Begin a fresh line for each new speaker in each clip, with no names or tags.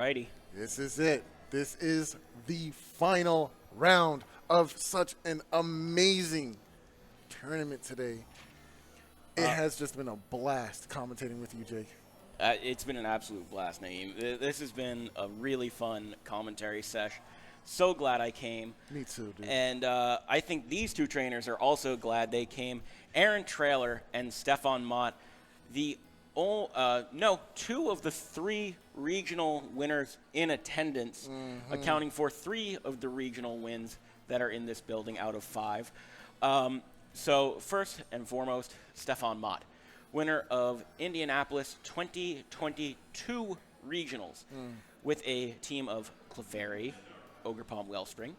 Alrighty.
This is it. This is the final round of such an amazing tournament today. It has just been a blast commentating with you, Jake.
It's been an absolute blast, Naeem. This has been a really fun commentary sesh. So glad I came.
Me too, dude.
And I think these two trainers are also glad they came. Aaron Traylor and Stefan Mott, two of the three regional winners in attendance, accounting for 3 of the regional wins that are in this building out of 5. So first and foremost, Stefan Mott, winner of Indianapolis 2022 regionals with a team of Clefairy, Ogre Palm Wellspring,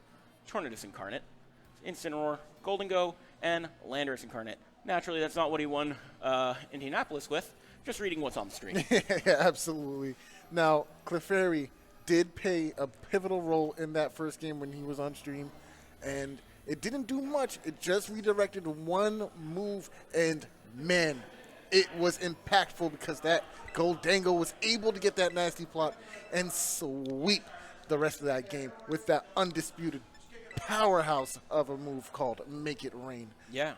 Tornadus Incarnate, Incineroar, Golden Go, and Landorus Incarnate. Naturally, that's not what he won Indianapolis with. Just reading what's on the screen.
Yeah, absolutely. Now, Clefairy did play a pivotal role in that first game when he was on stream, and it didn't do much. It just redirected one move, and man, it was impactful because that Goldango was able to get that nasty plot and sweep the rest of that game with that undisputed powerhouse of a move called Make It Rain.
Yeah.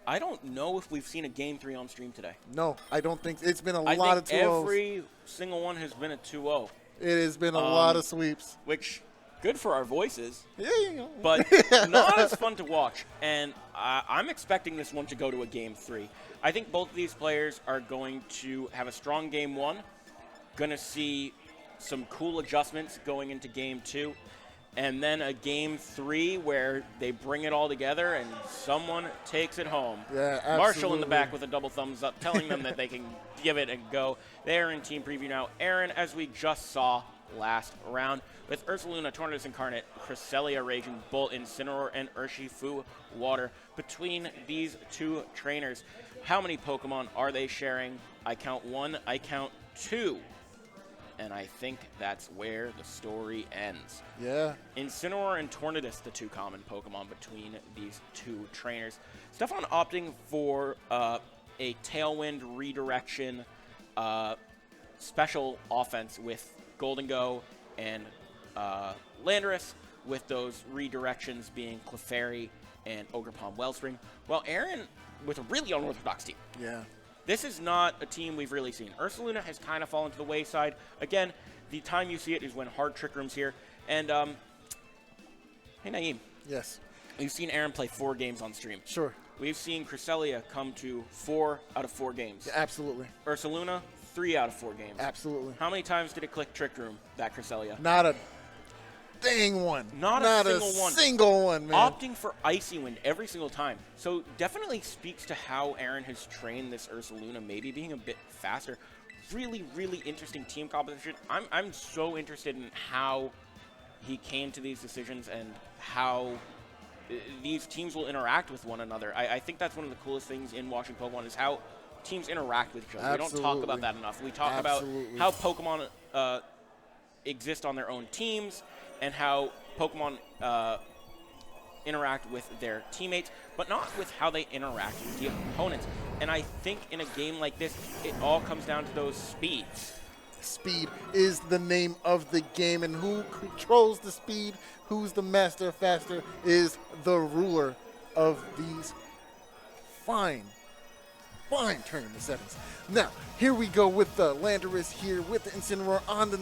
I don't know if we've seen a Game 3 on stream today.
No, I don't think. It's been a lot of 2-0s.
Every single one has been a 2-0.
It has been a lot of sweeps.
Which, good for our voices,
Yeah.
but not as fun to watch. And I'm expecting this one to go to a Game 3. I think both of these players are going to have a strong Game 1, going to see some cool adjustments going into Game 2, and then a Game 3 where they bring it all together and someone takes it home.
Yeah, absolutely.
Marshall in the back with a double thumbs up, telling them that they can give it a go. They're in team preview now. Aaron, as we just saw last round, with Ursaluna, Tornadus Incarnate, Cresselia Raging Bull, Incineroar, and Urshifu Water. Between these two trainers, how many Pokemon are they sharing? I count 1, I count 2. And I think that's where the story ends.
Yeah.
Incineroar and Tornadus, the 2 common Pokemon between these 2 trainers. Stefan opting for a Tailwind redirection special offense with Golden Go and Landorus, with those redirections being Clefairy and Ogre Palm Wellspring. While Aaron with a really unorthodox team.
Yeah.
This is not a team we've really seen. Ursaluna has kind of fallen to the wayside. Again, the time you see it is when Hard Trick Room's here. And, hey, Naeem.
Yes.
We've seen Aaron play 4 games on stream.
Sure.
We've seen Cresselia come to 4 out of 4 games.
Yeah, absolutely.
Ursaluna, 3 out of 4 games.
Absolutely.
How many times did it click Trick Room, that Cresselia?
Not a dang one.
Not a
single one, man.
Opting for Icy Wind every single time. So definitely speaks to how Aaron has trained this Ursaluna, maybe being a bit faster. Really, really interesting team composition. I'm so interested in how he came to these decisions and how these teams will interact with one another. I think that's one of the coolest things in watching Pokemon is how teams interact with each other.
Absolutely.
We don't talk about that enough. We talk about how Pokemon exist on their own teams and how Pokemon interact with their teammates, but not with how they interact with the opponents. And I think in a game like this, it all comes down to those speeds.
Speed is the name of the game, and who controls the speed, who's the master faster, is the ruler of these fine tournament settings. Now, here we go with the Landorus here with the Incineroar on the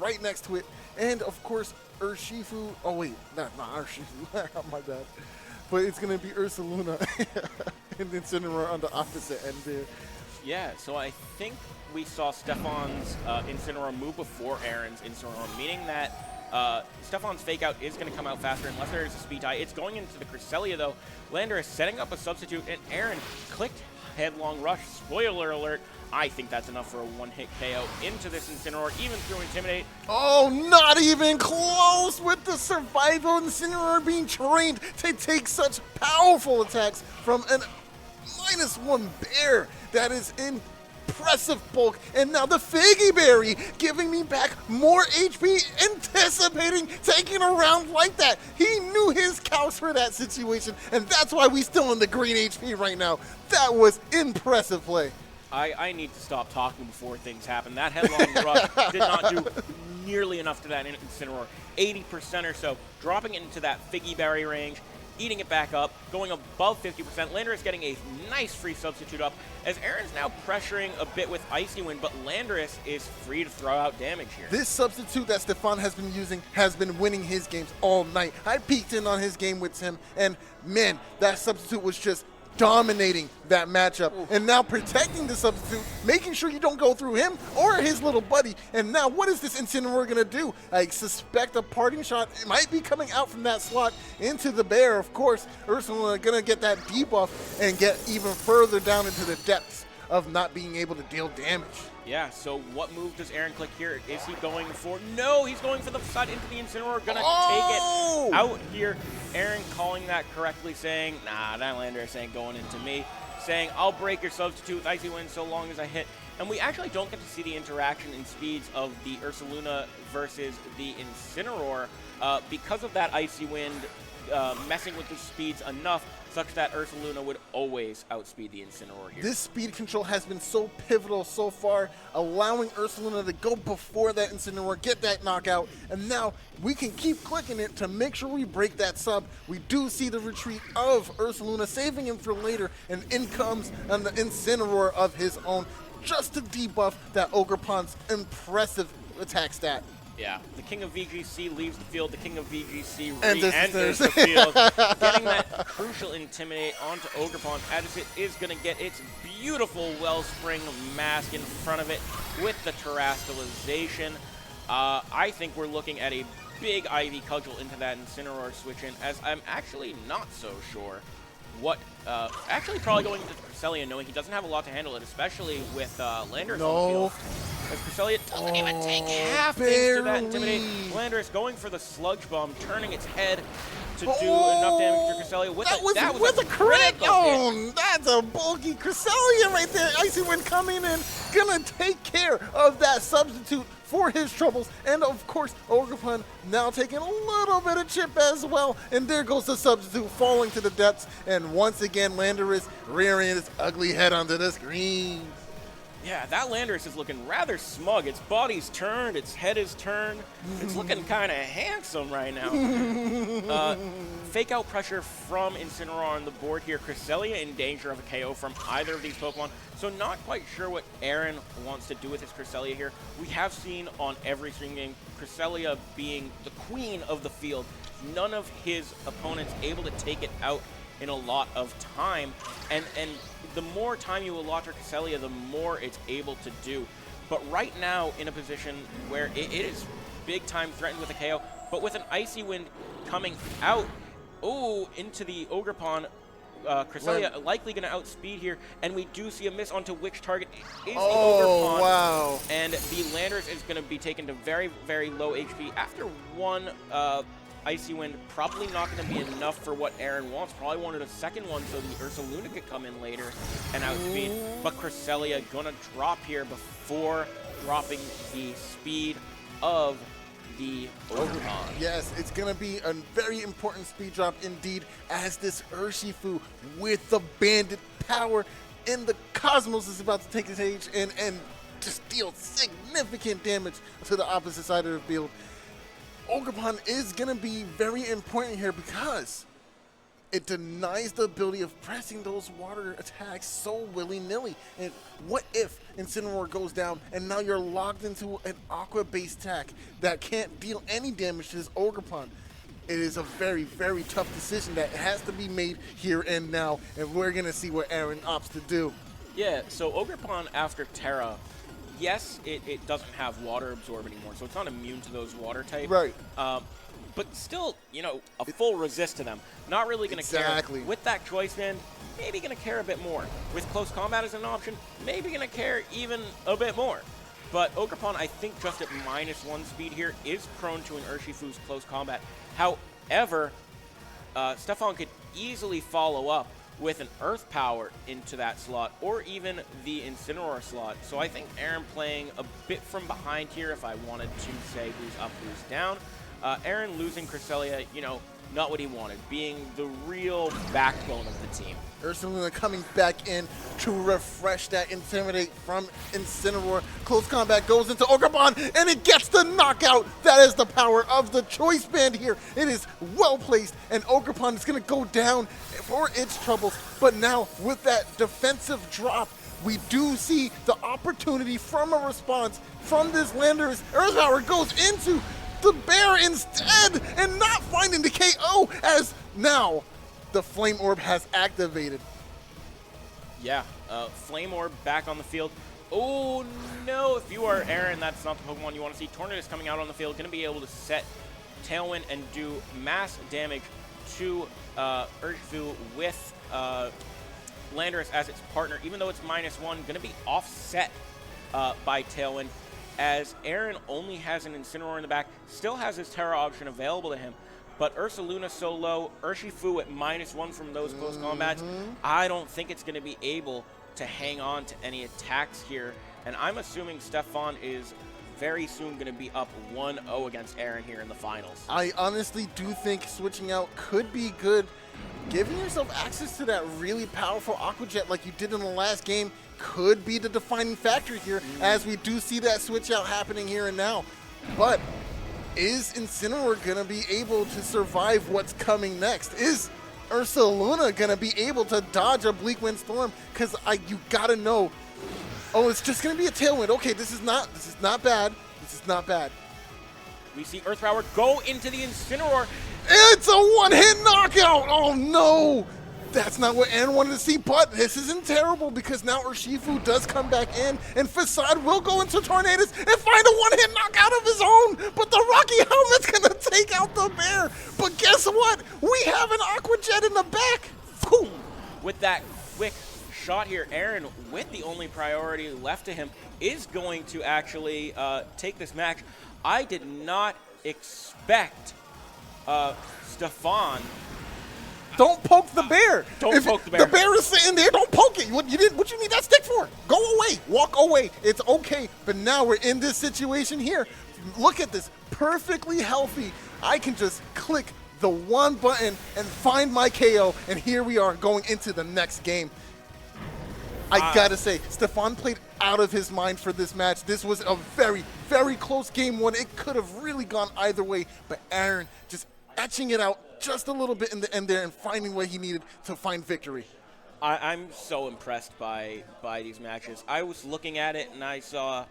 right next to it, and of course, Urshifu. Oh wait, not Urshifu. My bad. But it's gonna be Ursaluna and Incineroar on the opposite end there.
Yeah, so I think we saw Stefan's Incineroar move before Aaron's Incineroar, meaning that Stefan's Fake Out is going to come out faster unless there is a speed tie. It's going into the Cresselia, though. Landorus setting up a substitute, and Aaron clicked Headlong Rush. Spoiler alert, I think that's enough for a one-hit KO into this Incineroar, even through Intimidate.
Oh, not even close with the Survival Incineroar being trained to take such powerful attacks from an -1 bear. That is impressive bulk. And now the Figgy Berry giving me back more HP, anticipating taking a round like that. He knew his counts for that situation, and that's why we still in the green HP right now. That was impressive play.
I need to stop talking before things happen. That Headlong Rush did not do nearly enough to that Incineroar, 80% or so, dropping it into that Figgy Berry range, eating it back up, going above 50%. Landorus getting a nice free substitute up, as Aaron's now pressuring a bit with Icy Wind, but Landorus is free to throw out damage here.
This substitute that Stefan has been using has been winning his games all night. I peeked in on his game with him, and man, that substitute was just dominating that matchup.
Ooh.
And now protecting the substitute, making sure you don't go through him or his little buddy. And now what is this Incineroar going to do? I suspect a parting shot might be coming out from that slot into the bear. Of course, Ursula going to get that debuff and get even further down into the depths of not being able to deal damage.
Yeah, so what move does Aaron click here? Is he going for... No, he's going for the side into the Incineroar. Gonna take it out here. Aaron calling that correctly, saying, nah, that Landorus ain't going into me. Saying, I'll break your substitute with Icy Wind so long as I hit. And we actually don't get to see the interaction in speeds of the Ursaluna versus the Incineroar because of that Icy Wind messing with the speeds enough such that Ursaluna would always outspeed the Incineroar here.
This speed control has been so pivotal so far, allowing Ursaluna to go before that Incineroar, get that knockout, and now we can keep clicking it to make sure we break that sub. We do see the retreat of Ursaluna, saving him for later, and in comes an Incineroar of his own, just to debuff that Ogerpon's impressive attack stat.
Yeah, the King of VGC leaves the field, the King of VGC
And
re-enters the field, getting that crucial Intimidate onto Ogerpon as it is going to get its beautiful Wellspring mask in front of it with the Terastallization. I think we're looking at a big Ivy Cudgel into that Incineroar switch in, as I'm actually not so sure what, actually probably going to Cresselia, knowing he doesn't have a lot to handle it, especially with Landorus on the field. As Cresselia doesn't even take half into that Intimidate. Landorus going for the Sludge Bomb, turning its head to do enough damage to Cresselia.
That was a crit! Oh, that's a bulky Cresselia right there. Icy Wind coming in, gonna take care of that substitute for his troubles. And of course, Ogerpon now taking a little bit of chip as well. And there goes the substitute falling to the depths. And once again, Landorus rearing his ugly head onto the screen.
Yeah, that Landorus is looking rather smug. Its body's turned, its head is turned. It's looking kind of handsome right now. Fake out pressure from Incineroar on the board here. Cresselia in danger of a KO from either of these Pokemon. So not quite sure what Aaron wants to do with his Cresselia here. We have seen on every stream game, Cresselia being the queen of the field. None of his opponents able to take it out in a lot of time. And the more time you allot to Cresselia, the more it's able to do. But right now, in a position where it is big time threatened with a KO, but with an Icy Wind coming out, into the Ogerpon, Cresselia likely going to outspeed here, and we do see a miss onto which target is the Ogerpon.
Wow.
And the Landorus is going to be taken to very, very low HP after one Icy Wind. Probably not going to be enough for what Aaron wants. Probably wanted a second one so the Ursaluna could come in later and outspeed. But Cresselia going to drop here before dropping the speed of the Ogerpon.
Yes, it's going to be a very important speed drop indeed, as this Urshifu with the bandit power in the cosmos is about to take his age and just deal significant damage to the opposite side of the field. Ogerpon is going to be very important here because it denies the ability of pressing those water attacks so willy-nilly. And what if Incineroar goes down and now you're locked into an aqua-based attack that can't deal any damage to this Ogerpon? It is a very, very tough decision that has to be made here and now, and we're going to see what Aaron opts to do.
Yeah, so Ogerpon after Terra, yes, it doesn't have water absorb anymore, so it's not immune to those water types.
Right.
But still, you know, a full resist to them. Not really going to care. With that choice band, maybe going to care a bit more. With close combat as an option, maybe going to care even a bit more. But Ogerpon, I think just at -1 speed here, is prone to an Urshifu's close combat. However, Stefan could easily follow up with an Earth Power into that slot, or even the Incineroar slot. So I think Aaron playing a bit from behind here if I wanted to say who's up, who's down. Aaron losing Cresselia, you know, not what he wanted, being the real backbone of the team.
Ursaluna coming back in to refresh that Intimidate from Incineroar. Close combat goes into Ogrepon, and it gets the knockout. That is the power of the Choice Band here. It is well placed, and Ogrepon is going to go down for its troubles. But now, with that defensive drop, we do see the opportunity from a response from this Landers. Earth Power goes into the bear instead, and not finding the KO, as now the Flame Orb has activated.
Yeah, Flame Orb back on the field. Oh no, if you are Aaron, that's not the Pokemon you want to see. Tornadus coming out on the field, going to be able to set Tailwind and do mass damage to Urshifu with Landorus as its partner, even though it's -1, going to be offset by Tailwind, as Aaron only has an Incineroar in the back, still has his Terra option available to him, but Ursaluna so low, Urshifu at -1 from those close combats, I don't think it's going to be able to hang on to any attacks here, and I'm assuming Stefan is very soon going to be up 1-0 against Aaron here in the finals.
I honestly do think switching out could be good. Giving yourself access to that really powerful Aqua Jet like you did in the last game could be the defining factor here, as we do see that switch out happening here and now. But is Incineroar going to be able to survive what's coming next? Is Ursaluna going to be able to dodge a Bleak Wind Storm? Because you got to know, oh, it's just going to be a Tailwind. Okay, this is not bad. This is not bad.
We see Earth Power go into the Incineroar.
It's a one-hit knockout! Oh no! That's not what Aaron wanted to see, but this isn't terrible because now Urshifu does come back in, and Facade will go into Tornadus and find a one-hit knockout of his own, but the Rocky Helmet's gonna take out the bear. But guess what? We have an Aqua Jet in the back! Boom!
With that quick shot here, Aaron, with the only priority left to him, is going to actually take this match. I did not expect Stefan.
Don't poke the bear.
Don't poke the bear.
The bear is sitting there. Don't poke it. What you need that stick for? Go away. Walk away. It's okay. But now we're in this situation here. Look at this. Perfectly healthy. I can just click the one button and find my KO. And here we are going into the next game. I gotta say, Stefan played out of his mind for this match. This was a very, very close game one. It could have really gone either way, but Aaron just etching it out just a little bit in the end there and finding what he needed to find victory.
I'm so impressed by these matches. I was looking at it and I saw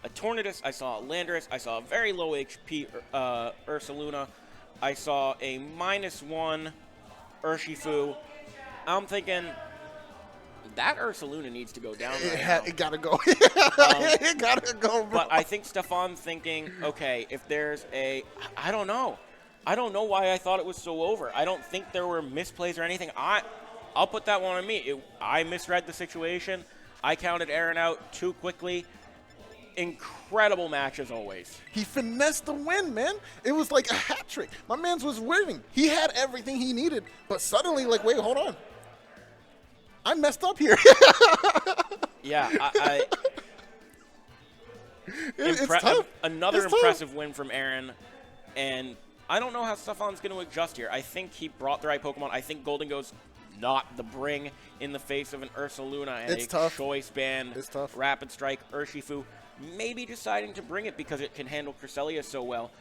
a Tornadus, I saw a Landorus, I saw a very low HP Ursaluna, I saw a -1 Urshifu. I'm thinking, that Ursaluna needs to go down right now.
It gotta go. It gotta go, bro.
But I think Stefan's thinking, okay, if there's a, I don't know why I thought it was so over. I don't think there were misplays or anything. I'll put that one on me. I misread the situation. I counted Aaron out too quickly. Incredible match as always.
He finessed the win, man. It was like a hat trick. My man's was winning. He had everything he needed, but suddenly, like, wait, hold on. I messed up here.
Yeah,
it's tough.
Another
it's
impressive
tough.
win from Aaron, and I don't know how Stefan's going to adjust here. I think he brought the right Pokemon. I think Golden Go's not the bring in the face of an Ursaluna and
tough.
Choice Band,
It's tough.
Rapid Strike, Urshifu, maybe deciding to bring it because it can handle Cresselia so well.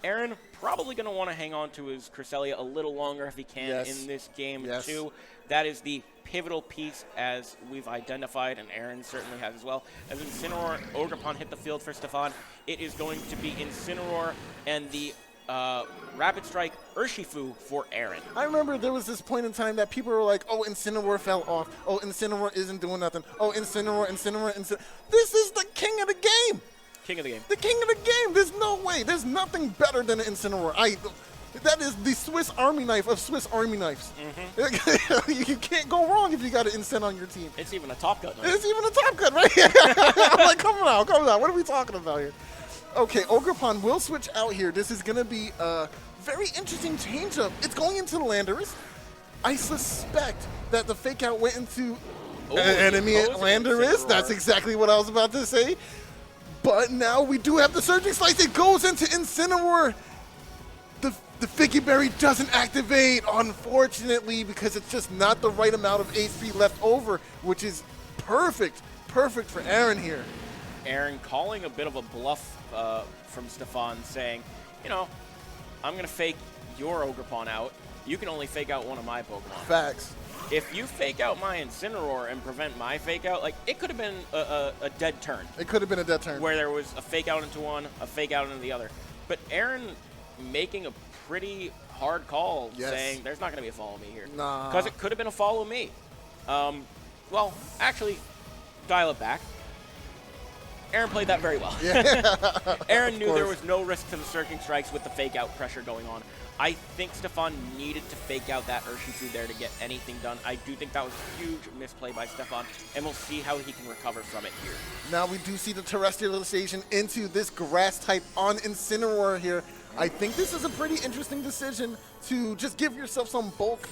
Aaron probably going to want to hang on to his Cresselia a little longer if he can in this game too. That is the pivotal piece, as we've identified, and Aaron certainly has as well. As Incineroar, Ogrepon hit the field for Stefan, it is going to be Incineroar and the Rapid Strike Urshifu for Aaron.
I remember there was this point in time that people were like, oh, Incineroar fell off. Oh, Incineroar isn't doing nothing. Oh, Incineroar. This is the king of the game.
King of the game.
The king of the game. There's no way. There's nothing better than an Incineroar. That is the Swiss Army knife of Swiss Army knives. You can't go wrong if you got an Incin on your team.
It's even a Top Gun.
It's even a Top Gun, right? I'm like, come on. What are we talking about here? Okay, Ogrepon will switch out here. This is going to be a very interesting change-up. It's going into the Landorus. I suspect that the fake out went into enemy Landorus. That's exactly what I was about to say. But now we do have the Surging Slice. It goes into Incineroar. The Figgy Berry doesn't activate, unfortunately, because it's just not the right amount of HP left over, which is perfect for Aaron here.
Aaron calling a bit of a bluff from Stefan, saying, you know, I'm going to fake your Ogerpon out. You can only fake out one of my Pokemon.
Facts.
If you fake out my Incineroar and prevent my fake out, like, it could have been a dead turn.
It could have been a dead turn.
Where there was a fake out into one, a fake out into the other. But Aaron making a pretty hard call, saying there's not going to be a follow me here.
Nah.
Because it could have been a follow me. Well, actually, dial it back. Aaron played that very well.
Yeah.
Aaron knew there was no risk to the Surging Strikes with the fake out pressure going on. I think Stefan needed to fake out that Urshifu there to get anything done. I do think that was a huge misplay by Stefan, and we'll see how he can recover from it here.
Now we do see the terrestrialization into this grass type on Incineroar here. I think this is a pretty interesting decision to just give yourself some bulk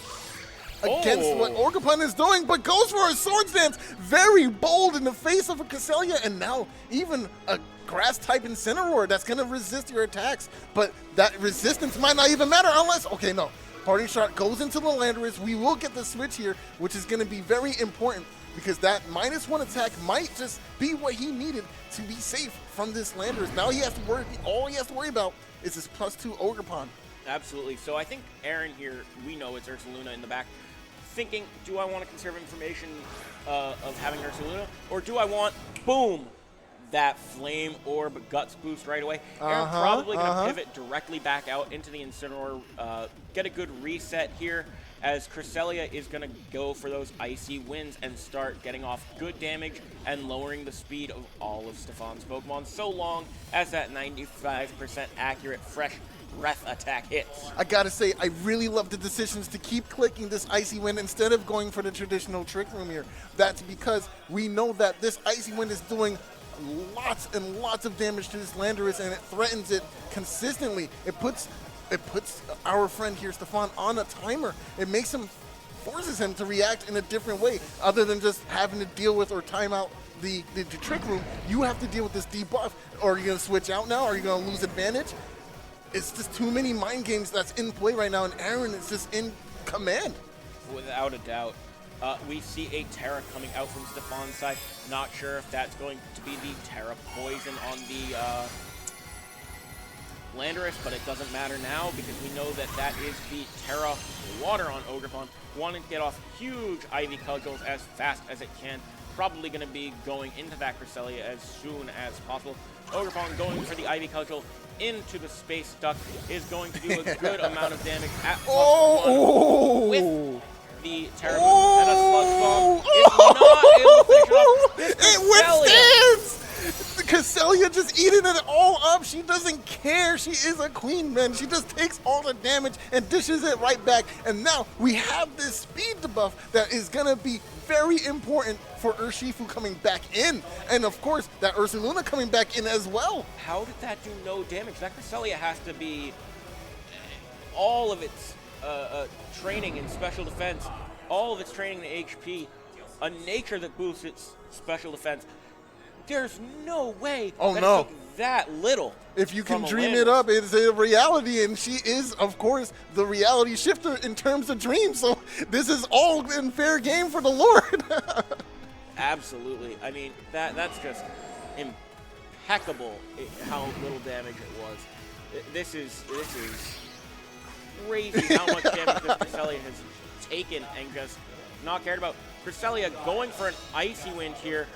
against what Ogerpon is doing, but goes for a Swords Dance. Very bold in the face of a Cresselia, and now even a grass type Incineroar that's going to resist your attacks. But that resistance might not even matter unless, okay, no. Parting Shot goes into the Landorus. We will get the switch here, which is going to be very important because that -1 attack might just be what he needed to be safe from this Landorus. Now he has to worry, all he has to worry about is his +2 Ogerpon.
Absolutely. So I think Aaron here, we know it's Ursaluna in the back, thinking, do I want to conserve information of having Ursaluna, or do I want, boom, that Flame Orb Guts boost right away? Aaron probably going to pivot directly back out into the Incineroar, get a good reset here, as Cresselia is going to go for those Icy Winds and start getting off good damage and lowering the speed of all of Stefan's Pokemon so long as that 95% accurate Fresh Breath attack hits.
I gotta say, I really love the decisions to keep clicking this Icy Wind instead of going for the traditional Trick Room here. That's because we know that this Icy Wind is doing lots and lots of damage to this Landorus, and it threatens it consistently. It puts our friend here, Stefan, on a timer. It makes him, forces him to react in a different way, other than just having to deal with or time out the Trick Room. You have to deal with this debuff. Or are you gonna switch out now? Are you gonna lose advantage? It's just too many mind games that's in play right now, and Aaron is just in command.
Without a doubt. We see a Terra coming out from Stefan's side. Not sure if that's going to be the Terra Poison on the Landorus, but it doesn't matter now because we know that that is the Terra Water on Ogerpon. Wanting to get off huge Ivy Cudgels as fast as it can. Probably going to be going into that Cresselia as soon as possible. Ogerpon going for the Ivy Cudgel into the Space Duck is going to do a good amount of damage at +1 with the Terra and a Sludge Bomb is not able to finish it off.
It withstands! Cresselia just eating it all up. She doesn't care. She is a queen, man. She just takes all the damage and dishes it right back. And now we have this speed debuff that is going to be very important for Urshifu coming back in. And of course, that Ursaluna coming back in as well.
How did that do no damage? That Cresselia has to be all of its training in special defense, all of its training in HP, a nature that boosts its special defense. There's no way that it took that little.
If you can dream it up, it's a reality, and she is, of course, the reality shifter in terms of dreams. So this is all in fair game for the Lord.
Absolutely. I mean, that's just impeccable how little damage it was. This is crazy how much damage this Cresselia has taken and just not cared about. Cresselia going for an Icy Wind here.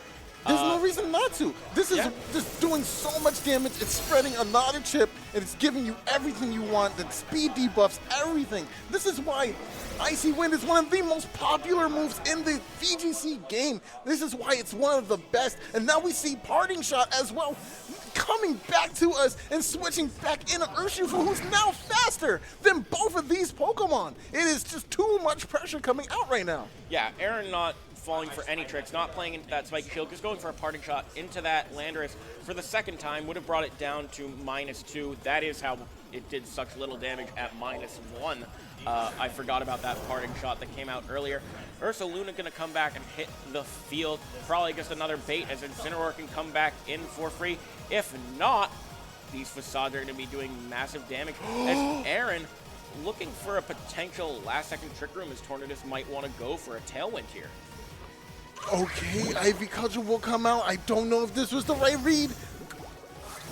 There's no reason not to. This is just doing so much damage. It's spreading another chip, and it's giving you everything you want. The speed debuffs, everything. This is why Icy Wind is one of the most popular moves in the VGC game. This is why it's one of the best. And now we see Parting Shot as well, coming back to us and switching back into Urshifu, who's now faster than both of these Pokemon. It is just too much pressure coming out right now.
Yeah, Aaron not falling for any tricks, not playing into that Spiky Shield, just going for a Parting Shot into that Landorus for the second time, would have brought it down to -2. That is how it did such little damage at -1. I forgot about that Parting Shot that came out earlier. Ursaluna going to come back and hit the field. Probably just another bait as Incineroar can come back in for free. If not, these facades are going to be doing massive damage. As Aaron, looking for a potential last-second trick room, as Tornadus might want to go for a Tailwind here.
Okay, Ivy Cudgel will come out. I don't know if this was the right read.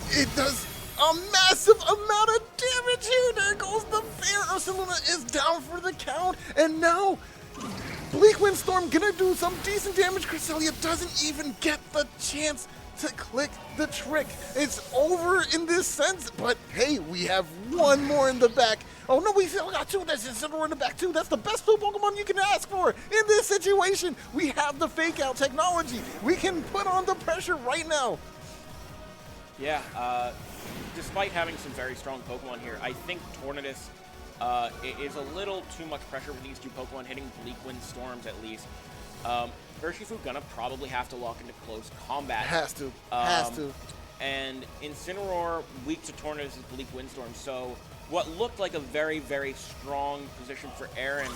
It does a massive amount of damage here. There goes the fair. Ursaluna is down for the count. And now, Bleak Windstorm gonna do some decent damage. Cresselia doesn't even get the chance to click the trick. It's over in this sense, but hey, we have one more in the back. Oh no, we still got two. There's Incineroar in the back too. That's the best two Pokemon you can ask for in this situation. We have the fake out technology. We can put on the pressure right now.
Yeah, despite having some very strong Pokemon here, I think Tornadus is a little too much pressure with these two Pokemon hitting Bleak Windstorms at least. Urshifu gonna probably have to lock into close combat.
Has to. Has to.
And Incineroar weak to Tornadus' Bleak Windstorm, so what looked like a very, very strong position for Aaron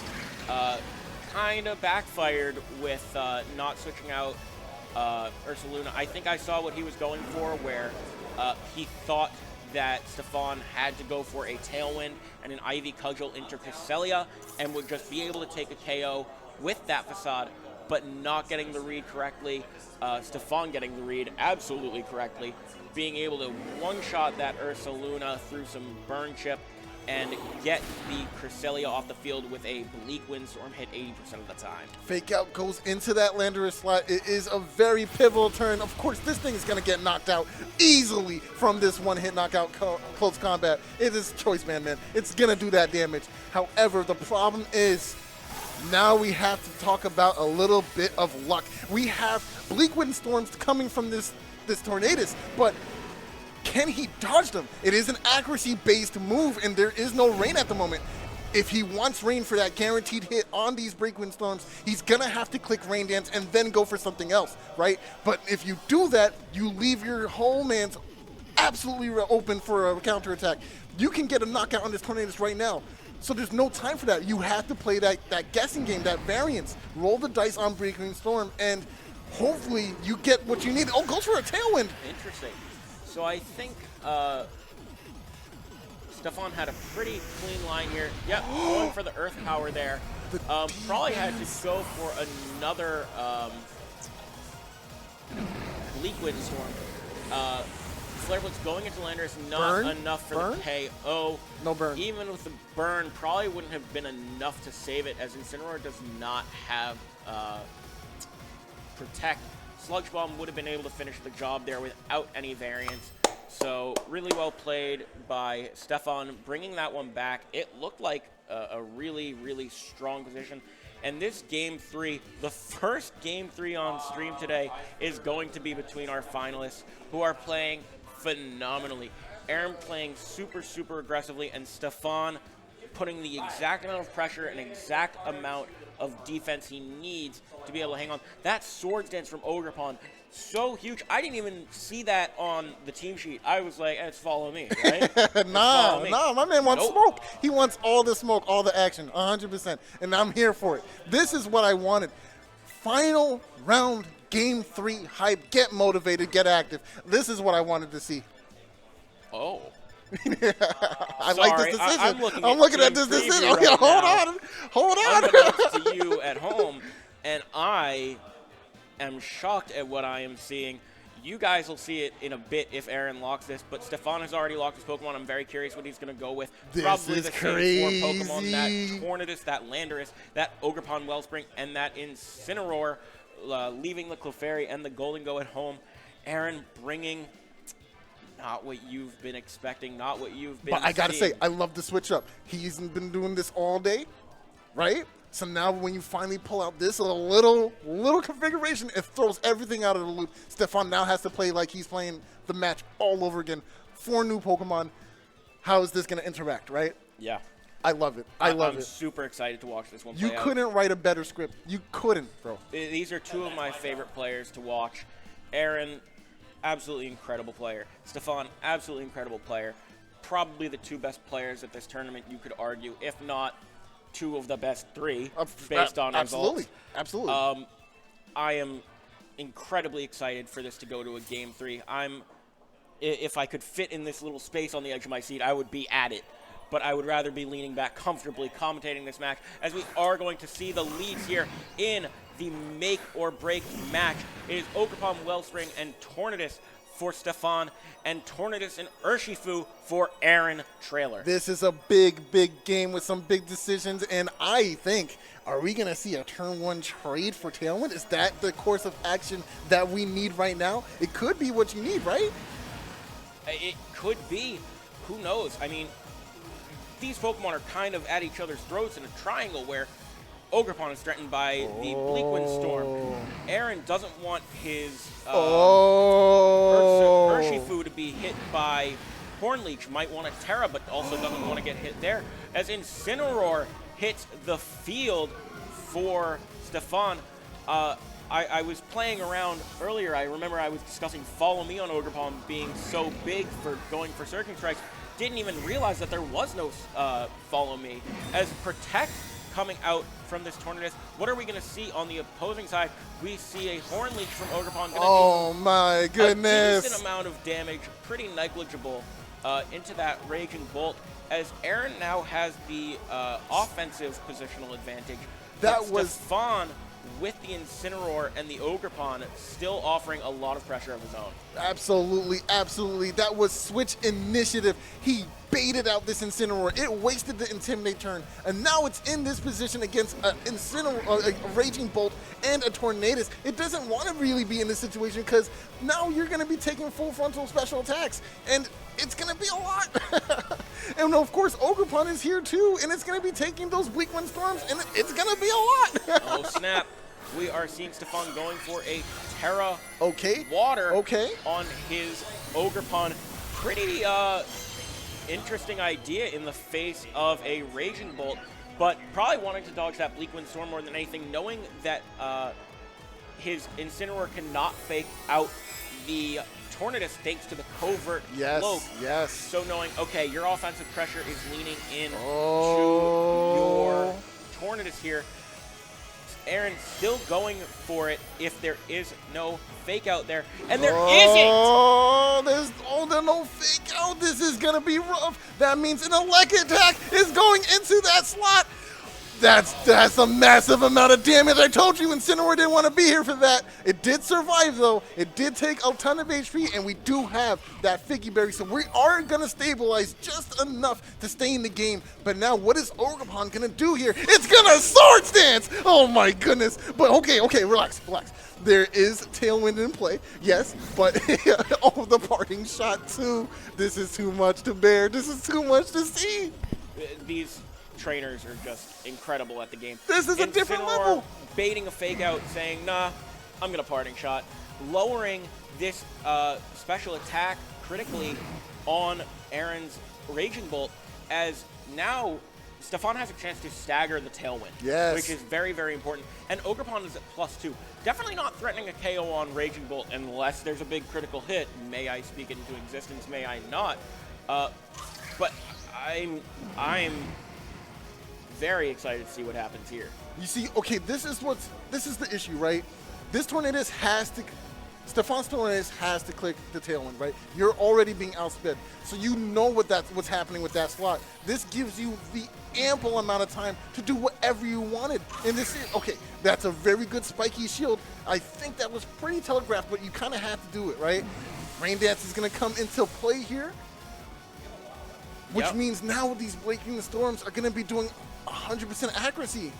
kind of backfired with not switching out Ursaluna. I think I saw what he was going for, where he thought that Stefan had to go for a Tailwind and an Ivy Cudgel into Cresselia and would just be able to take a KO with that facade, but not getting the read correctly. Stefan getting the read absolutely correctly, being able to one-shot that Ursaluna through some burn chip and get the Cresselia off the field with a Bleak Windstorm hit 80% of the time.
Fake out goes into that Landorus slot. It is a very pivotal turn. Of course, this thing is going to get knocked out easily from this one-hit knockout close combat. It is choice, man. It's going to do that damage. However, the problem is now we have to talk about a little bit of luck. We have Bleak Windstorms coming from this Tornadus, but can he dodge them? It is an accuracy-based move, and there is no rain at the moment. If he wants rain for that guaranteed hit on these Bleak Windstorms, he's going to have to click Rain Dance and then go for something else, right? But if you do that, you leave your whole man's absolutely open for a counterattack. You can get a knockout on this Tornadus right now. So there's no time for that. You have to play that guessing game, that variance. Roll the dice on Bleak Windstorm, and hopefully you get what you need. Oh, goes for a Tailwind.
Interesting. So I think Stefan had a pretty clean line here. Yep, going for the Earth Power there. Probably had to go for another Bleak Windstorm. Flare Blitz going into Landorus, not enough for the KO.
No burn.
Even with the burn, probably wouldn't have been enough to save it, as Incineroar does not have Protect. Sludge Bomb would have been able to finish the job there without any variance. So really well played by Stefan, bringing that one back. It looked like a really, really strong position. And this Game 3, the first Game 3 on stream today, is going to be between our finalists, who are playing phenomenally. Aaron playing super, super aggressively, and Stefan putting the exact amount of pressure and exact amount of defense he needs to be able to hang on. That Swords Dance from Ogrepon, so huge. I didn't even see that on the team sheet. I was like, it's follow me, right?
Nah, my man wants smoke. He wants all the smoke, all the action, 100%. And I'm here for it. This is what I wanted. Final round, Game 3 hype. Get motivated, get active. This is what I wanted to see.
Oh.
I like this decision. I'm looking at this decision.
Right
Hold on.
Unbeknownst to you at home, and I am shocked at what I am seeing. You guys will see it in a bit if Aaron locks this, but Stefan has already locked his Pokemon. I'm very curious what he's going to go with.
This
Probably
is
the
crazy.
same 4 Pokemon, that Tornadus, that Landorus, that Ogrepon Wellspring, and that Incineroar, leaving the Clefairy and the Golden Go at home. Aaron bringing not what you've been expecting, not what you've been
But I got to say,
seeing.
I love the switch up. He's been doing this all day, right? So now when you finally pull out this little configuration, it throws everything out of the loop. Stefan now has to play like he's playing the match all over again. 4 new Pokemon. How is this going to interact, right?
Yeah.
I love it. I'm
super excited to watch this one play
You
out.
couldn't write a better script. You couldn't, bro.
These are 2 of my favorite players to watch. Aaron, absolutely incredible player. Stefan, absolutely incredible player. Probably the 2 best players at this tournament, you could argue, if not 2 of the best 3, based on results. if I could fit in this little space on the edge of my seat, I would be at it. But I would rather be leaning back comfortably commentating this match, as we are going to see the leads here in the make or break match. It is Ogerpon, Wellspring, and Tornadus for Stefan, and Tornadus and Urshifu for Aaron Trailer.
This is a big, big game with some big decisions, and I think, are we going to see a turn 1 trade for Tailwind? Is that the course of action that we need right now? It could be what you need, right?
It could be. Who knows? I mean, these Pokemon are kind of at each other's throats in a triangle where Ogerpon is threatened by the Bleakwind Storm. Aaron doesn't want his Urshifu to be hit by Hornleech. Might want a Terra, but also doesn't want to get hit there. As Incineroar hits the field for Stefan. I was playing around earlier. I remember I was discussing Follow Me on Ogerpon being so big for going for Surging Strikes. Didn't even realize that there was no Follow Me. As Protect coming out from this Tornadus, what are we going to see on the opposing side? We see a Hornleech from Ogerpon.
Oh my goodness.
A decent amount of damage, pretty negligible, into that Raging Bolt, as Aaron now has the offensive positional advantage.
That was
Stefan with the Incineroar and the Ogerpon still offering a lot of pressure of his own.
Absolutely, absolutely. That was Switch initiative. He baited out this Incineroar. It wasted the Intimidate turn, and now it's in this position against a Raging Bolt and a Tornadus. It doesn't want to really be in this situation because now you're going to be taking full frontal special attacks, and it's going to be a lot. And of course, Ogerpon is here too, and it's going to be taking those Bleakwind Storms, and it's going to be a lot.
Oh, snap. We are seeing Stefan going for a Terra Water on his Ogerpon. Pretty interesting idea in the face of a Raging Bolt, but probably wanting to dodge that Bleakwind Storm more than anything, knowing that his Incineroar cannot fake out the Tornadus thanks to the covert cloak.
Yes.
So knowing, okay, your offensive pressure is leaning in to your Tornadus here. Aaron still going for it if there is no fake out there. And there isn't!
There's no fake out. This is going to be rough. That means an Elec attack is going into that slot. That's a massive amount of damage. I told you Incineroar didn't want to be here for that. It did survive, though. It did take a ton of HP, and we do have that Figgy Berry, so we are going to stabilize just enough to stay in the game. But now, what is Ogerpon going to do here? It's going to Swords Dance! Oh, my goodness. But, okay, relax. There is Tailwind in play, yes, but oh, the parting shot, too. This is too much to bear. This is too much to see.
These trainers are just incredible at the game.
This is a different level.
Baiting a fake out, saying, nah, I'm going to parting shot. Lowering this special attack critically on Aaron's Raging Bolt, as now Stefan has a chance to stagger the Tailwind, which is very, very important. And Ogerpon is at +2. Definitely not threatening a KO on Raging Bolt unless there's a big critical hit. May I speak it into existence? May I not? But I'm very excited to see what happens here.
You see, okay, this is the issue, right? This Tornadus Stefan's Tornadus has to click the Tailwind, right? You're already being outsped, so you know what's happening with that slot. This gives you the ample amount of time to do whatever you wanted. And this is, okay, that's a very good spiky shield. I think that was pretty telegraphed, but you kind of had to do it, right? Rain Dance is going to come into play here, which means now these Bleakwind Storms are going to be doing 100% accuracy.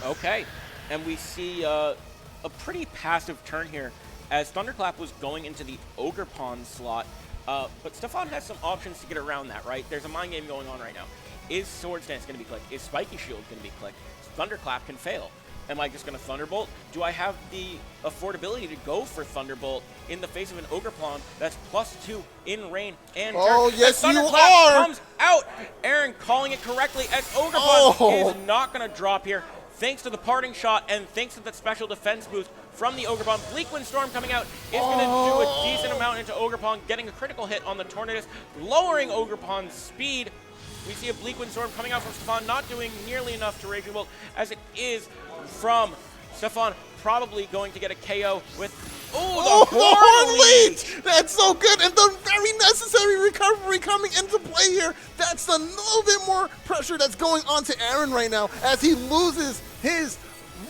Okay, and we see a pretty passive turn here as Thunderclap was going into the Ogerpon slot, but Stefan has some options to get around that, right? There's a mind game going on right now. Is Swords Dance going to be clicked? Is Spiky Shield going to be clicked? Thunderclap can fail. Am I just going to Thunderbolt? Do I have the affordability to go for Thunderbolt in the face of an Ogerpon that's +2 in rain and
Oh,
turn?
yes, you
Thunderclap
are!
comes out. Aaron calling it correctly as Ogerpon is not going to drop here. Thanks to the parting shot and thanks to that special defense boost from the Ogerpon. Bleakwind Storm coming out is going to do a decent amount into Ogerpon, getting a critical hit on the Tornadus, lowering Ogerpon's speed. We see a Bleakwind Storm coming out from Stefan, not doing nearly enough to Raging Bolt, as it is from Stefan, probably going to get a KO with Oh, the
horn
horn lead!
lead! That's so good, and the very necessary recovery coming into play here. That's a little bit more pressure that's going on to Aaron right now as he loses his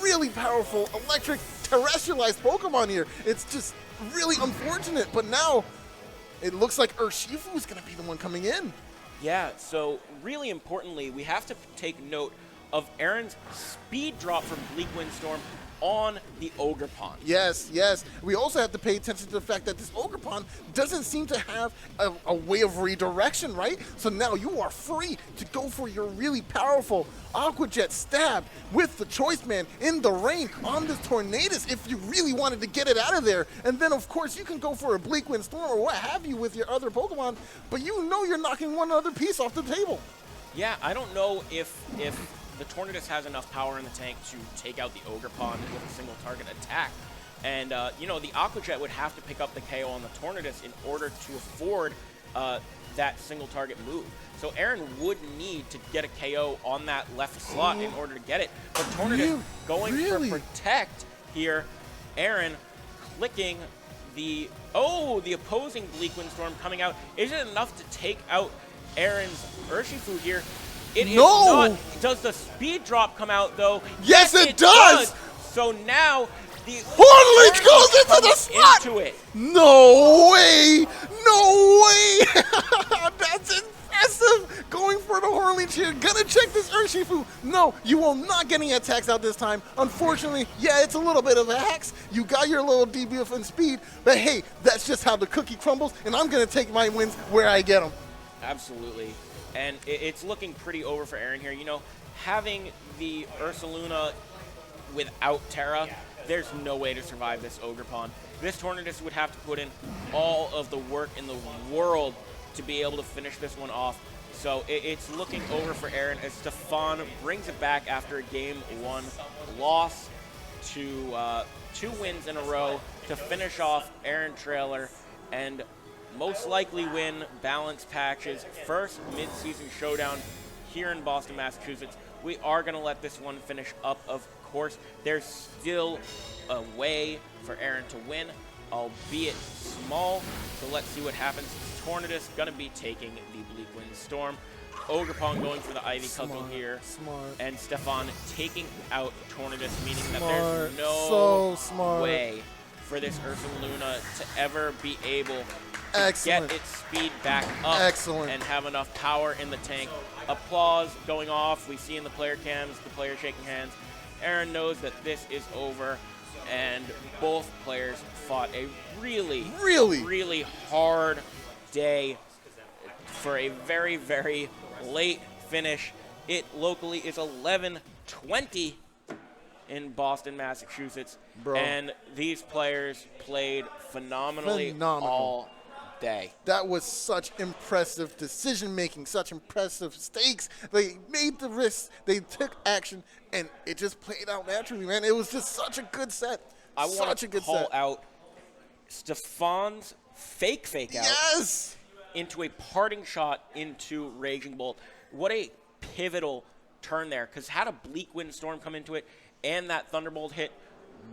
really powerful electric terrestrialized Pokemon here. It's just really unfortunate, but now it looks like Urshifu is going to be the one coming in.
Yeah, so really importantly, we have to take note of Aaron's speed drop from Bleak Windstorm on the Ogerpon.
Yes, yes. We also have to pay attention to the fact that this Ogerpon doesn't seem to have a way of redirection, right? So now you are free to go for your really powerful Aqua Jet stab with the Choice Man in the rain on this Tornadus if you really wanted to get it out of there. And then, of course, you can go for a Bleak Wind Storm or what have you with your other Pokemon, but you know you're knocking one other piece off the table.
Yeah, I don't know if the Tornadus has enough power in the tank to take out the Ogerpon with a single target attack. And, you know, the Aqua Jet would have to pick up the KO on the Tornadus in order to afford that single target move. So Aaron would need to get a KO on that left slot in order to get it. But Tornadus going for Protect here. Aaron clicking the opposing Bleak Windstorm coming out. Is it enough to take out Aaron's Urshifu here? It is not. Does the speed drop come out though?
Yes, it does.
So now the
Horn Leech goes into the slot.
Into it.
No way! No way! That's impressive! Going for the Horn Leech here. Gonna check this Urshifu. No, you will not get any attacks out this time. Unfortunately, yeah, it's a little bit of a hex. You got your little debuff and speed, but hey, that's just how the cookie crumbles, and I'm gonna take my wins where I get them.
Absolutely. And it's looking pretty over for Aaron here. You know, having the Ursaluna without Terra, there's no way to survive this Ogerpon. This Tornadus would have to put in all of the work in the world to be able to finish this one off. So it's looking over for Aaron as Stefan brings it back after a Game 1 loss to 2 wins in a row to finish off Aaron Trailer and most likely win Balance Patch's first mid-season showdown here in Boston, Massachusetts. We are going to let this one finish up, of course. There's still a way for Aaron to win, albeit small. So let's see what happens. Tornadus going to be taking the Bleak Wind Storm. Ogerpon going for the Ivy Cudgel here. And Stefan taking out Tornadus, meaning that there's no way for this Ursaluna to ever be able to get its speed back up and have enough power in the tank. Applause going off. We see in the player cams, the players shaking hands. Aaron knows that this is over, and both players fought a really hard day for a very, very late finish. It locally is 11:20 in Boston, Massachusetts, and these players played phenomenally all day.
That was such impressive decision making, such impressive stakes. They made the risks, they took action, and it just played out naturally, man. It was just such a good set.
I want to call out Stefan's fake out into a parting shot into Raging Bolt. What a pivotal turn there, because had a Bleak Wind Storm come into it and that Thunderbolt hit,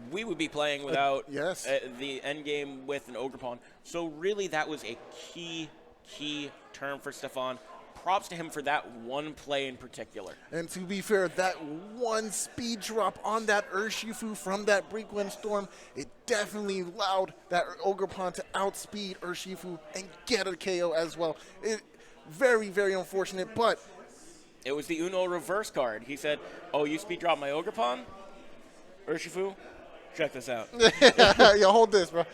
we would be playing without the end game with an Ogerpon. So really that was a key turn for Stefan. Props to him for that one play in particular.
And to be fair, that one speed drop on that Urshifu from that Bleak Wind Storm, it definitely allowed that Ogerpon to outspeed Urshifu and get a KO as well. Very, very unfortunate, but
it was the Uno reverse card. He said, "Oh, you speed drop my Ogerpon? Urshifu? Check this out."
Yo, hold this, bro.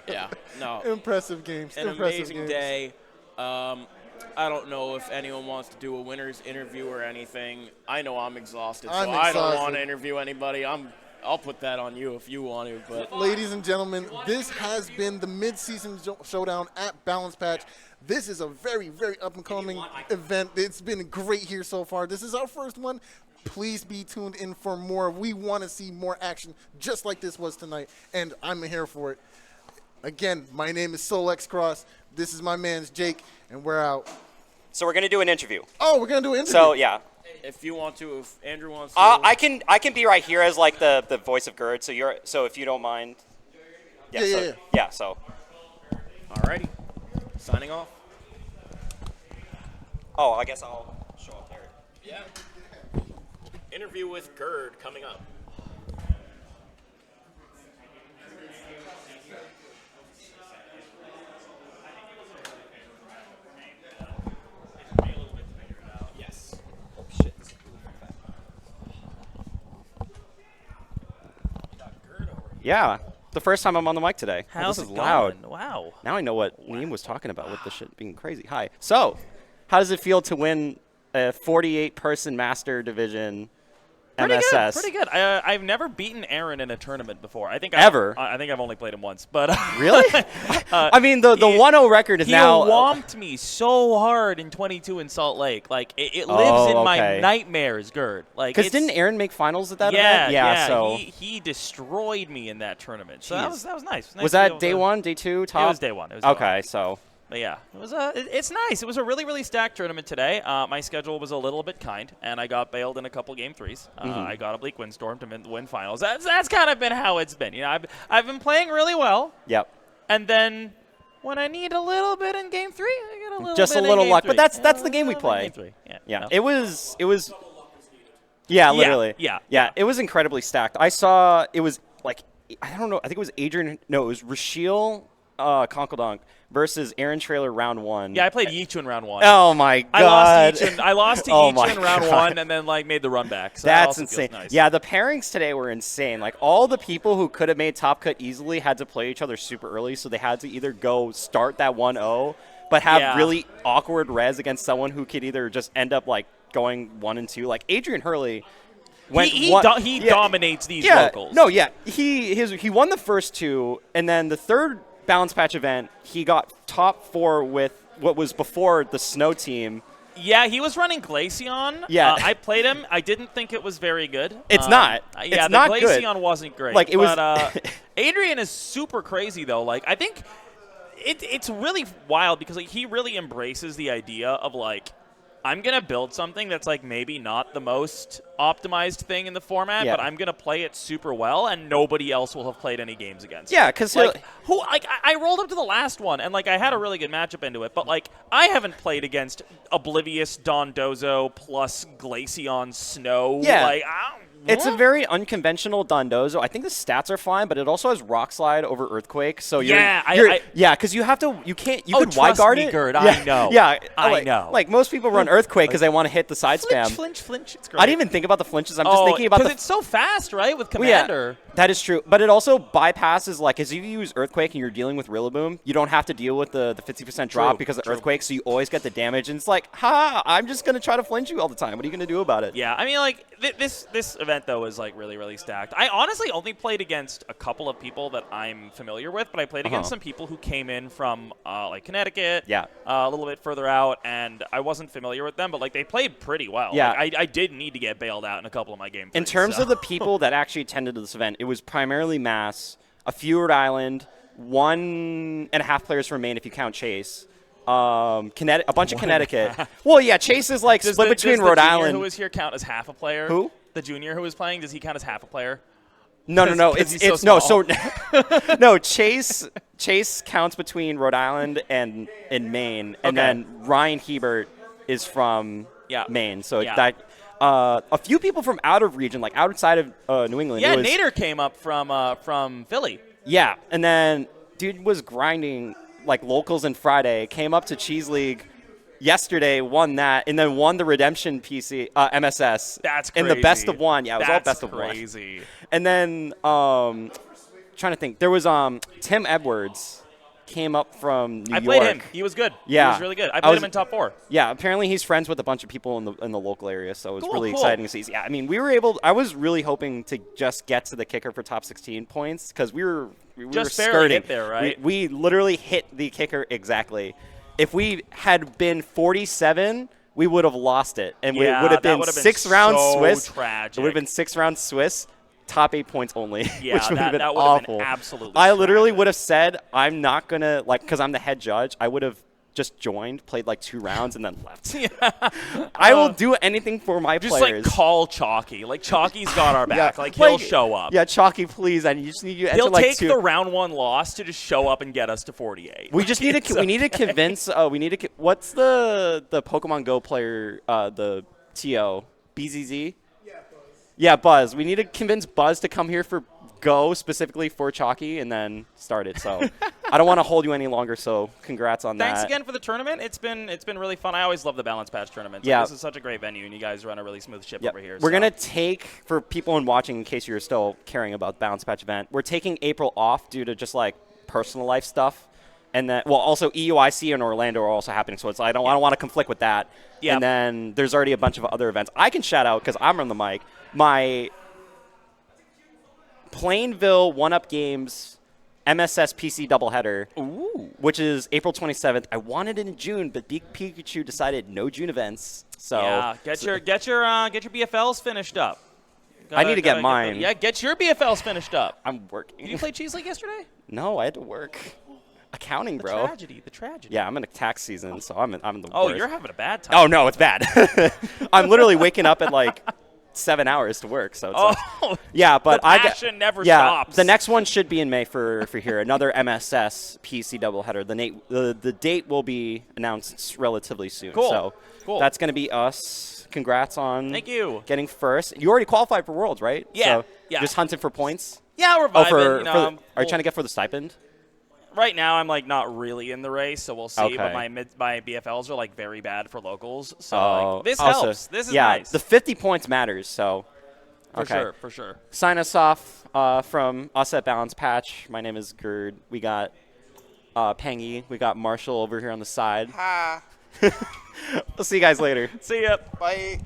Yeah, no.
Impressive games.
An amazing day. I don't know if anyone wants to do a winner's interview or anything. I know I'm exhausted, so I don't want to interview anybody. I'll put that on you if you want to. But
ladies and gentlemen, this has been the mid-season showdown at Balance Patch. This is a very, very up-and-coming event. It's been great here so far. This is our first one. Please be tuned in for more. We want to see more action just like this was tonight, and I'm here for it. Again, my name is Solex Cross. This is my man's Jake, and we're out.
So we're going to do an interview.
Oh, we're going to do an interview.
So, yeah.
If you want to, if Andrew wants to.
I can be right here as like the voice of Gerd, so if you don't mind.
Yeah.
So.
Alrighty. Signing off.
Oh, I guess I'll show up there.
Yeah. Interview with Gerd coming up. Yes.
Oh shit. This is yeah. The first time I'm on the mic today.
How's
this is
it
loud.
going? Wow.
Now I know what Neem was talking about with the shit being crazy. Hi. So, how does it feel to win a 48-person Master Division MSS?
Pretty good. I've never beaten Aaron in a tournament before. I think
Ever?
I think I've only played him once, but
Really? I mean, the 1-0 record is
he
now.
whomped me so hard in 22 in Salt Lake. Like it lives in my
okay.
nightmares, Gerd. Like
Because didn't Aaron make finals at that
yeah,
event?
yeah.
So
He destroyed me in that tournament. So that was nice. It was nice
was
to be
that
able
day
to-
one, day two, top?
It was day one. It was day one.
Okay, so.
But yeah, it was it's nice. It was a really, really stacked tournament today. My schedule was a little bit kind, and I got bailed in a couple game threes. I got a bleak windstorm to win finals. That's kind of been how it's been. You know, I've been playing really well.
Yep.
And then when I need a little bit in game three, I get a little
Just
bit
a
in
little
game
luck,
three.
but that's
Yeah,
the game we
a little bit in
play.
game three.
Yeah,
no.
it was. Yeah, literally.
Yeah.
It was incredibly stacked. I saw it was like I don't know. I think it was Adrian. No, it was Rashiel Conkeldonk versus Aaron Trailer round one.
Yeah, I played Yichu in round one.
Oh my god!
I lost to
Oh
Yichu
my
in round
God.
one, and then like made the run back. So that
That's
also feels
insane.
nice.
Yeah, the pairings today were insane. Like all the people who could have made top cut easily had to play each other super early, so they had to either go start that 1-0, but have
Yeah.
really awkward res against someone who could either just end up like going 1 and 2. Like Adrian Hurley.
He dominates these locals.
No, yeah. He won the first two, and then the third balance patch event, he got top 4 with what was before the snow team.
Yeah, he was running Glaceon.
Yeah.
I played him. I didn't think it was very good.
It's not.
Yeah,
It's
the
not
Glaceon
good.
wasn't great.
Like, it was-
But Adrian is super crazy, though. Like, I think it's really wild because like he really embraces the idea of, like, I'm going to build something that's, like, maybe not the most optimized thing in the format,
Yeah.
but I'm going to play it super well, and nobody else will have played any games against.
Yeah, because
Like, I rolled up to the last one, and, like, I had a really good matchup into it, but, like, I haven't played against Oblivious Dondozo plus Glaceon Snow.
Yeah.
Like,
it's a
what?
very unconventional Dondozo. I think the stats are fine, but it also has Rock Slide over Earthquake. So because you have to, you can't, you could wide
trust
guard
me,
it.
Gerd,
Yeah,
I know.
Yeah,
I know.
Like most people run Earthquake because they want to hit the side spam.
Flinch. It's great.
I didn't even think about the flinches. I'm just thinking about
because
the.
it's so fast, right, with
Well, yeah,
Commander.
that is true, but it also bypasses like as you use Earthquake and you're dealing with Rillaboom, you don't have to deal with the 50% drop because of Earthquake, so you always get the damage. And it's like, I'm just gonna try to flinch you all the time. What are you gonna do about it?
Yeah, I mean, like, this event, though, is, like, really, really stacked. I honestly only played against a couple of people that I'm familiar with, but I played against some people who came in from, like, Connecticut, a little bit further out, and I wasn't familiar with them, but, like, they played pretty well.
Yeah.
Like, I did need to get bailed out in a couple of my games.
In terms of the people that actually attended to this event, it was primarily Mass, a few Rhode Island, 1.5 players from Maine if you count Chase, a bunch of Connecticut. Well, yeah, Chase is like split between Rhode
Does the junior
Island.
who was here count as half a player?
Who?
The junior who was playing, does he count as half a player?
No.
Because he's
It's
so
no.
small.
So no. Chase counts between Rhode Island and Maine, and
Okay.
then Ryan Hebert is from Maine. So
Yeah.
that a few people from out of region, like outside of New England.
Yeah,
it was,
Nader came up from Philly.
Yeah, and then dude was grinding like locals and Friday. Came up to Cheese League yesterday, won that, and then won the Redemption PC MSS.
That's crazy.
In the best of one. Yeah, it was all best of one.
That's crazy.
And then trying to think, there was Tim Edwards came up from New York.
I played him. He was good.
Yeah.
He was really good. I played him in top 4.
Yeah, apparently he's friends with a bunch of people in the local area, so it's really
Cool.
exciting to see. Yeah, I mean, I was really hoping to just get to the kicker for top 16 points because we were
Just barely
skirting.
hit there, right?
We literally hit the kicker exactly. If we had been 47, we would have lost it, and
Yeah,
it would have
that
been
would have been
6 rounds
so
Swiss.
tragic.
It would have been 6 rounds Swiss. Top 8 points only,
Yeah,
which would have been
that would have
awful.
been absolutely
I literally
tragic.
would have said, I'm not going to, like, because I'm the head judge, I would have just joined, played like 2 rounds, and then left. I will do anything for my
just
players.
Just like call Chalky. Like Chalky's got our back. Like he'll show up.
Yeah, Chalky, please. I just need you.
He'll
like
take the round 1 loss to just show up and get us to 48.
We just need to. We need to convince. What's the Pokemon Go player? The TO BZZ. Yeah, Buzz. We need to convince Buzz to come here for Go specifically for Chalky and then start it. So I don't want to hold you any longer. So congrats on that.
Thanks again for the tournament. It's been really fun. I always love the Balance Patch tournaments.
Yeah.
This is such a great venue, and you guys run a really smooth ship over here.
We're gonna take, for people watching, in case you're still caring about the Balance Patch event, we're taking April off due to just like personal life stuff. And then, also EUIC in Orlando are also happening, so it's I don't want to conflict with that.
Yep.
And then there's already a bunch of other events. I can shout out because I'm on the mic. My Plainville 1UP Games MSS PC doubleheader, which is April 27th. I wanted it in June, but Big Pikachu decided no June events. So
yeah, get your BFLs finished up.
I need to get mine.
Get your BFLs finished up.
I'm working.
Did you play Cheese League yesterday?
No, I had to work. Accounting, bro.
The tragedy.
Yeah, I'm in a tax season, so I'm the worst.
Oh, you're having a bad time.
Oh, no, it's bad. I'm literally waking up at like 7 hours to work. So it's yeah, but
the passion never stops.
The next one should be in May for here. Another MSS PC doubleheader. The date will be announced relatively soon.
Cool.
So that's going to be us. Congrats on
Thank you.
Getting first. You already qualified for Worlds, right?
Yeah.
So Just hunting for points?
Yeah, we're vibing.
Are you trying to get for the stipend?
Right now, I'm like not really in the race, so we'll see.
Okay.
But my BFLs are like very bad for locals, so like, this
also,
helps. This is
yeah,
nice.
The 50 points matters. So
For sure.
Sign us off from us at Balance Patch. My name is Gerd. We got Pangy. We got Marshall over here on the side.
Ha.
We'll see you guys later.
See ya.
Bye.